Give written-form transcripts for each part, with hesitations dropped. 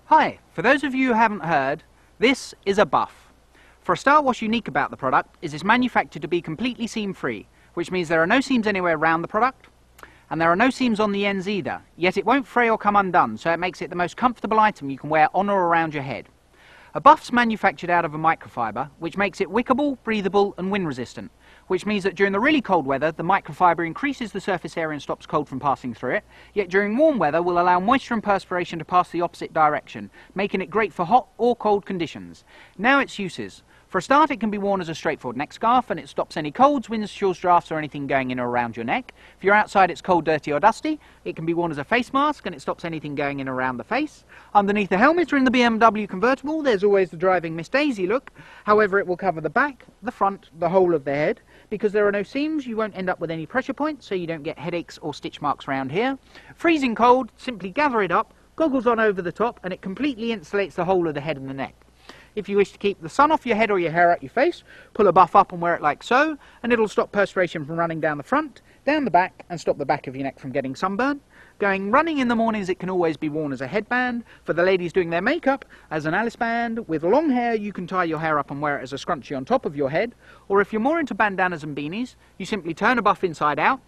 Hi, for those of you who haven't heard, this is a buff. For a start, what's unique about the product is it's manufactured to be completely seam-free, which means there are no seams anywhere around the product, and there are no seams on the ends either, yet it won't fray or come undone, so it makes it the most comfortable item you can wear on or around your head. A buff's manufactured out of a microfiber, which makes it wickable, breathable and wind resistant, which means that during the really cold weather, the microfiber increases the surface area and stops cold from passing through it, yet during warm weather will allow moisture and perspiration to pass the opposite direction, making it great for hot or cold conditions. Now its uses. For a start, it can be worn as a straightforward neck scarf and it stops any colds, winds, chills, drafts or anything going in or around your neck. If you're outside it's cold, dirty or dusty, it can be worn as a face mask and it stops anything going in or around the face. Underneath the helmet or in the BMW convertible there's always the driving Miss Daisy look. However, it will cover the back, the front, the whole of the head. Because there are no seams, you won't end up with any pressure points, so you don't get headaches or stitch marks around here. Freezing cold, simply gather it up, goggles on over the top and it completely insulates the whole of the head and the neck. If you wish to keep the sun off your head or your hair out your face, pull a buff up and wear it like so, and it'll stop perspiration from running down the front, down the back, and stop the back of your neck from getting sunburn. Going running in the mornings, it can always be worn as a headband. For the ladies doing their makeup, as an Alice band. With long hair, you can tie your hair up and wear it as a scrunchie on top of your head. Or if you're more into bandanas and beanies, you simply turn a buff inside out,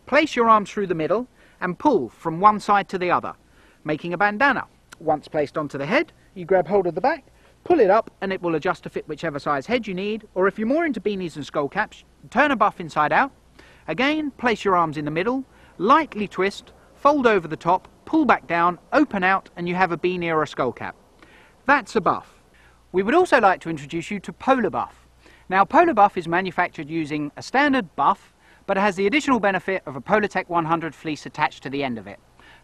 place your arms through the middle, and pull from one side to the other, making a bandana. Once placed onto the head, you grab hold of the back, pull it up and it will adjust to fit whichever size head you need, or if you're more into beanies and skull caps, turn a buff inside out, again place your arms in the middle, lightly twist, fold over the top, pull back down, open out and you have a beanie or a skull cap. That's a buff. We would also like to introduce you to Polar Buff. Now Polar Buff is manufactured using a standard buff, but it has the additional benefit of a Polartec 100 fleece attached to the end of it.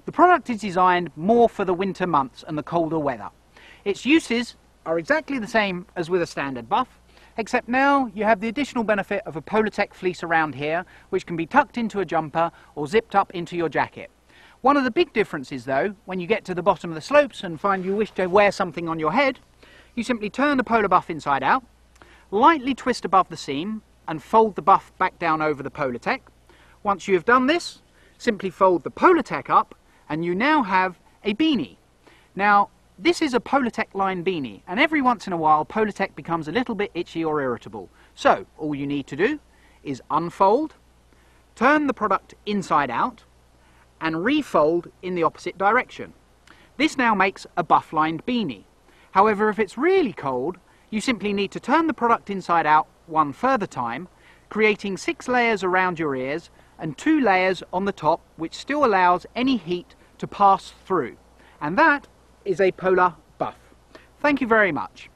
The product is designed more for the winter months and the colder weather. Its uses are exactly the same as with a standard buff, except now you have the additional benefit of a Polartec fleece around here, which can be tucked into a jumper or zipped up into your jacket. One of the big differences though, when you get to the bottom of the slopes and find you wish to wear something on your head, you simply turn the Polar Buff inside out, lightly twist above the seam and fold the buff back down over the Polartec. Once you have done this, simply fold the Polartec up and you now have a beanie. Now, this is a Polartec line beanie, and every once in a while Polartec becomes a little bit itchy or irritable. So, all you need to do is unfold, turn the product inside out, and refold in the opposite direction. This now makes a buff-lined beanie. However, if it's really cold, you simply need to turn the product inside out one further time, creating 6 layers around your ears and 2 layers on the top, which still allows any heat to pass through. And that is a Polar Buff. Thank you very much.